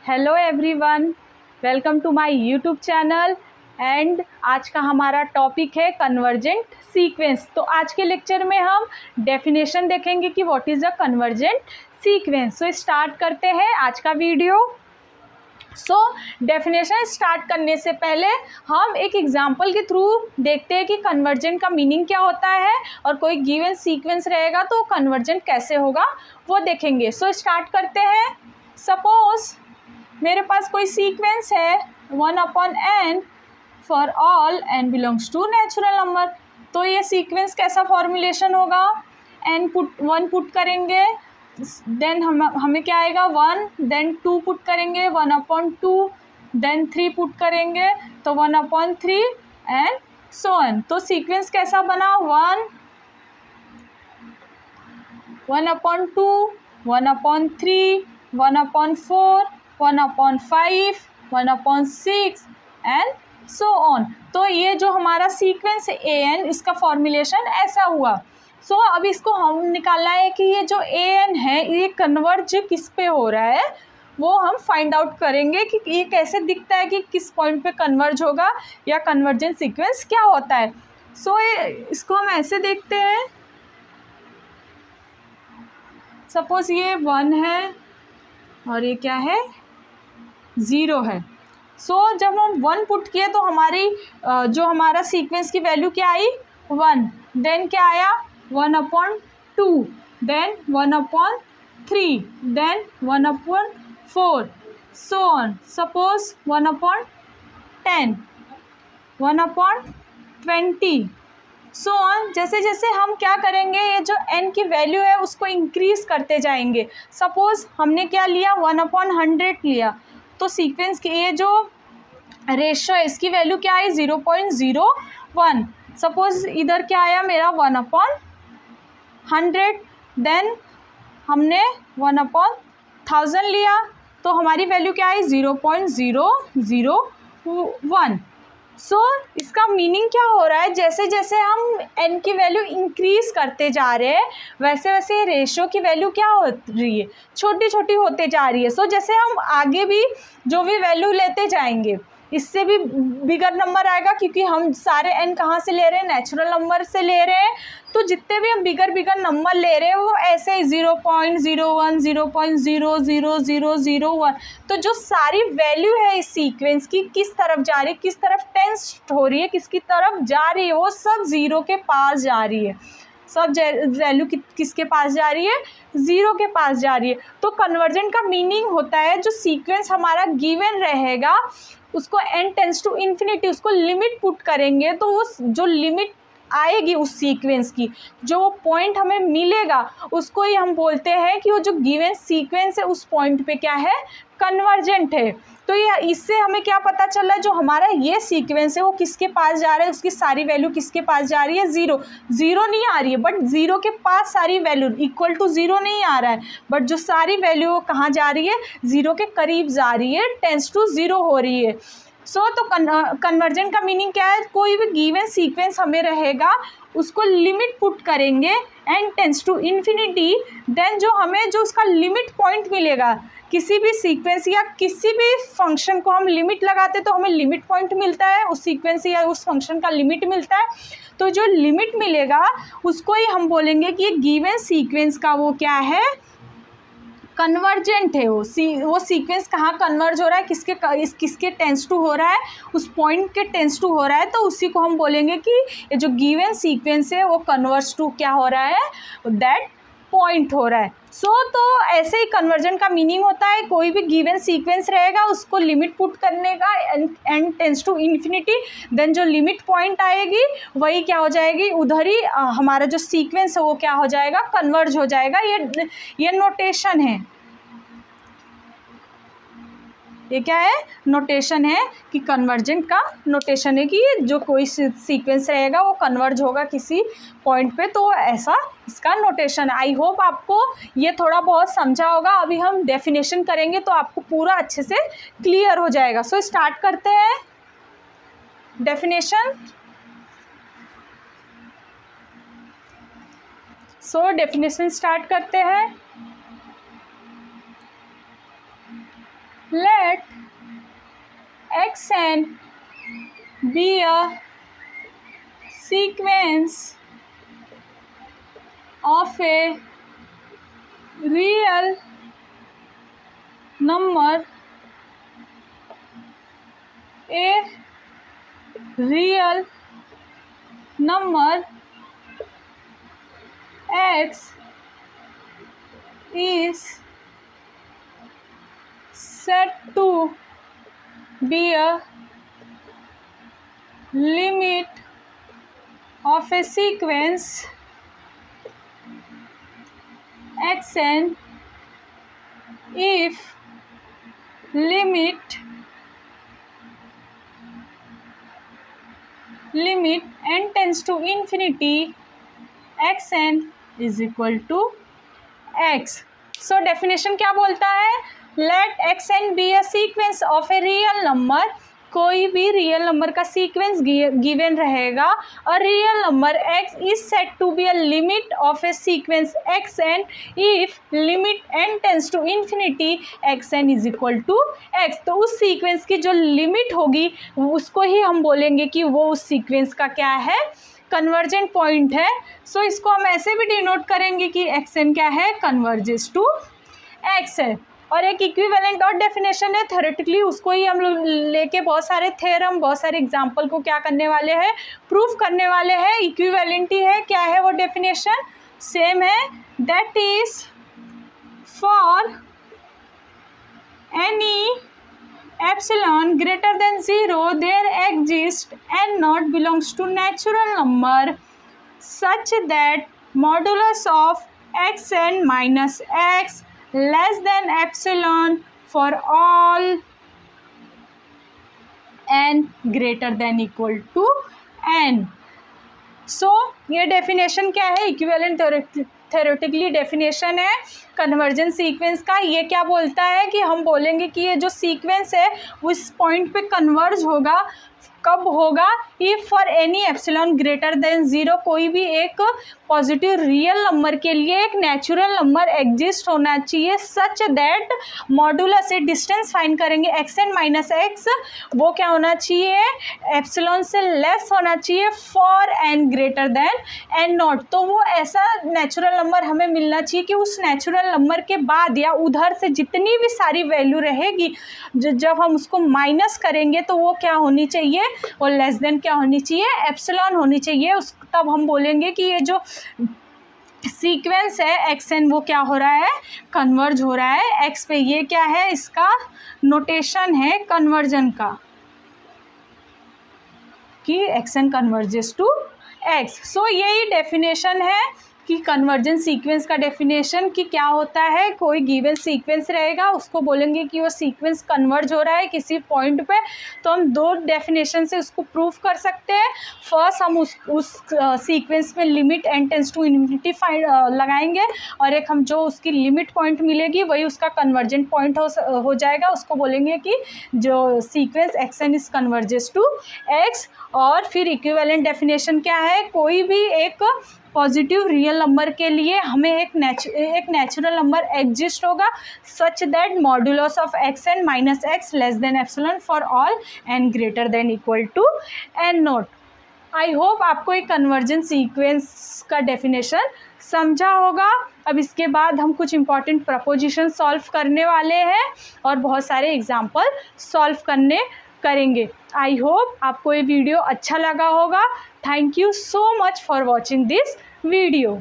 Hello everyone, welcome to my YouTube channel. And आज का हमारा टॉपिक है कन्वर्जेंट सीक्वेंस। तो आज के लेक्चर में हम डेफिनेशन देखेंगे कि what is a convergent sequence. So start करते हैं आज का वीडियो। डेफिनेशन स्टार्ट करने से पहले हम एक एग्जांपल के थ्रू देखते हैं कि कन्वर्जेंट का मीनिंग क्या होता है और कोई गिवन सीक्वेंस रहेगा तो कन्वर्जेंट कैसे होगा वो देखेंगे। स्टार्ट करते हैं। सपोज मेरे पास कोई सीक्वेंस है 1/n for all n belongs to natural number. तो ये सीक्वेंस कैसा फॉर्मुलेशन होगा, वन पुट करेंगे, देन हमें क्या आएगा 1, देन 2 पुट करेंगे 1/2, देन 3 पुट करेंगे तो 1/3 एंड सो ऑन। तो सीक्वेंस कैसा बना 1, 1/2, 1/3, 1/4, 1/5, 1/6 एंड सो ऑन। तो ये जो हमारा सीक्वेंस है an, इसका फॉर्मुलेशन ऐसा हुआ। अब इसको हम निकालना है कि ये जो an है ये कन्वर्ज किस पे हो रहा है, वो हम फाइंड आउट करेंगे कि ये कैसे दिखता है कि किस पॉइंट पे कन्वर्ज होगा या कन्वर्जेंट सीक्वेंस क्या होता है। इसको हम ऐसे देखते हैं। सपोज ये 1 है और ये क्या है 0 है। जब हम 1 पुट किए तो हमारी जो हमारा सीक्वेंस की वैल्यू क्या आई 1, देन क्या आया 1/2, then 1/3, then 1/4, so on. Suppose 1/10, 1/20, so on. जैसे जैसे हम क्या करेंगे, ये जो n की वैल्यू है उसको इंक्रीज करते जाएंगे। सपोज हमने क्या लिया 1/100 लिया, तो सीक्वेंस की ये जो रेशो है इसकी वैल्यू क्या आई 0.01। सपोज इधर क्या आया मेरा 1/100, देन हमने 1/1000 लिया तो हमारी वैल्यू क्या आई 0.001। इसका मीनिंग क्या हो रहा है, जैसे जैसे हम n की वैल्यू इंक्रीज करते जा रहे हैं वैसे वैसे रेशो की वैल्यू क्या हो रही है, छोटी छोटी होते जा रही है। जैसे हम आगे भी जो भी वैल्यू लेते जाएंगे इससे भी बिगर नंबर आएगा, क्योंकि हम सारे n कहाँ से ले रहे हैं, नेचुरल नंबर से ले रहे हैं। तो जितने भी हम बिगर नंबर ले रहे हैं वो ऐसे 0.01, 0.00001। तो जो सारी वैल्यू है इस सीक्वेंस की किस तरफ जा रही है, किस तरफ टेंस हो रही है, किसकी तरफ जा रही है, वो सब 0 के पास जा रही है। सब वैल्यू किसके पास जा रही है 0 के पास जा रही है। तो कन्वर्जेंट का मीनिंग होता है जो सीक्वेंस हमारा गिवन रहेगा उसको n टेंस टू इन्फिनिटी, उसको लिमिट पुट करेंगे तो उस जो लिमिट आएगी उस सीक्वेंस की, जो पॉइंट हमें मिलेगा उसको ही हम बोलते हैं कि वो जो गिवन सीक्वेंस है उस पॉइंट पे क्या है कन्वर्जेंट है। तो ये इससे हमें क्या पता चल रहा है, जो हमारा ये सीक्वेंस है वो किसके पास जा रहा है, उसकी सारी वैल्यू किसके पास जा रही है 0 नहीं आ रही है, बट 0 के पास सारी वैल्यू इक्वल टू 0 नहीं आ रहा है, बट जो सारी वैल्यू कहाँ जा रही है 0 के करीब जा रही है, टेंस टू 0 हो रही है। तो कन्वर्जेंट का मीनिंग क्या है, कोई भी गिवन सीक्वेंस हमें रहेगा उसको लिमिट पुट करेंगे n tends to infinity, then जो हमें जो उसका लिमिट पॉइंट मिलेगा, किसी भी सीक्वेंस या किसी भी फंक्शन को हम लिमिट लगाते तो हमें लिमिट पॉइंट मिलता है, उस सीक्वेंस या उस फंक्शन का लिमिट मिलता है। तो जो लिमिट मिलेगा उसको ही हम बोलेंगे कि ये गिवन सीक्वेंस का वो क्या है कन्वर्जेंट है। वो सीक्वेंस कहाँ कन्वर्ज हो रहा है, किसके टेंस टू हो रहा है, उस पॉइंट के टेंस टू हो रहा है, तो उसी को हम बोलेंगे कि ये जो गिवन सीक्वेंस है वो कन्वर्ज टू क्या हो रहा है दैट पॉइंट हो रहा है। तो ऐसे ही कन्वर्जन का मीनिंग होता है, कोई भी गिवन सीक्वेंस रहेगा उसको लिमिट पुट करने का n tends to infinity, then जो लिमिट पॉइंट आएगी वही क्या हो जाएगी, उधर ही हमारा जो सीक्वेंस है वो क्या हो जाएगा कन्वर्ज हो जाएगा। ये नोटेशन है, ये क्या है नोटेशन है कि कन्वर्जेंट का नोटेशन है कि जो कोई सीक्वेंस रहेगा वो कन्वर्ज होगा किसी पॉइंट पे, तो ऐसा इसका नोटेशन। आई होप आपको ये थोड़ा बहुत समझा होगा। अभी हम डेफिनेशन करेंगे तो आपको पूरा अच्छे से क्लियर हो जाएगा। स्टार्ट करते हैं डेफिनेशन। डेफिनेशन स्टार्ट करते हैं। let xn be a sequence of a real number, a real number x is said to be a limit of a sequence xn if limit n tends to infinity xn is equal to x। So definition क्या बोलता है? Let xn be a sequence of a real number, कोई भी real number का सीक्वेंस given रहेगा और real number x is said to be a limit of a sequence xn if limit n tends to infinity xn is equal to x। तो उस sequence की जो लिमिट होगी उसको ही हम बोलेंगे कि वो उस सीक्वेंस का क्या है, कन्वर्जेंट पॉइंट है। सो इसको हम ऐसे भी डिनोट करेंगे कि xn क्या है, कन्वर्जेस टू x है। और एक इक्विवेलेंट और डेफिनेशन है थ्योरेटिकली, उसको ही हम लोग लेके बहुत सारे थ्योरम, बहुत सारे एग्जांपल को क्या करने वाले हैं, प्रूफ करने वाले हैं। इक्विवेलेंटी है, क्या है वो डेफिनेशन, सेम है, that is for any epsilon greater than 0 there exists n naught belongs to natural number such that modulus of xn minus x less than epsilon for all n greater than equal to n। सो ये definition क्या है, equivalent theoretically definition है convergence sequence का। ये क्या बोलता है कि हम बोलेंगे कि ये जो सीक्वेंस है उस पॉइंट पे कन्वर्ज होगा, कब होगा, if for any epsilon greater than 0, कोई भी एक पॉजिटिव रियल नंबर के लिए एक नेचुरल नंबर एग्जिस्ट होना चाहिए सच दैट मॉडुलस से डिस्टेंस फाइंड करेंगे xn माइनस x, वो क्या होना चाहिए, एप्सिलॉन से लेस होना चाहिए for n greater then n not. तो वो ऐसा नेचुरल नंबर हमें मिलना चाहिए कि उस नेचुरल नंबर के बाद या उधर से जितनी भी सारी वैल्यू रहेगी जब हम उसको माइनस करेंगे तो वो क्या होनी चाहिए, वो लेस देन क्या होनी चाहिए, एप्सिलॉन होनी चाहिए। उस तब हम बोलेंगे कि ये जो सीक्वेंस है xn वो क्या हो रहा है, कन्वर्ज हो रहा है x पे। ये क्या है, इसका नोटेशन है कन्वर्जन का कि xn कन्वर्जेस टू x। सो यही डेफिनेशन है कि कन्वर्जेंस सीक्वेंस का डेफिनेशन कि क्या होता है, कोई गिवन सीक्वेंस रहेगा उसको बोलेंगे कि वो सीक्वेंस कन्वर्ज हो रहा है किसी पॉइंट पे। तो हम दो डेफिनेशन से उसको प्रूफ कर सकते हैं। फर्स्ट हम उस सीक्वेंस में limit n tends to infinity लगाएंगे और एक हम जो उसकी लिमिट पॉइंट मिलेगी वही उसका कन्वर्जेंट पॉइंट हो जाएगा, उसको बोलेंगे कि जो sequence xn is converges to x। और फिर इक्विवेलेंट डेफिनेशन क्या है, कोई भी एक पॉजिटिव रियल नंबर के लिए हमें एक नेचुरल नंबर एग्जिस्ट होगा such that modulus of xn minus x less than epsilon for all n greater than equal to n naught. I hope आपको एक कन्वर्जेंस सीक्वेंस का डेफिनेशन समझा होगा। अब इसके बाद हम कुछ इंपॉर्टेंट प्रपोजिशन सॉल्व करने वाले हैं और बहुत सारे एग्जाम्पल सॉल्व करेंगे। आई होप आपको ये वीडियो अच्छा लगा होगा। Thank you so much for watching this video.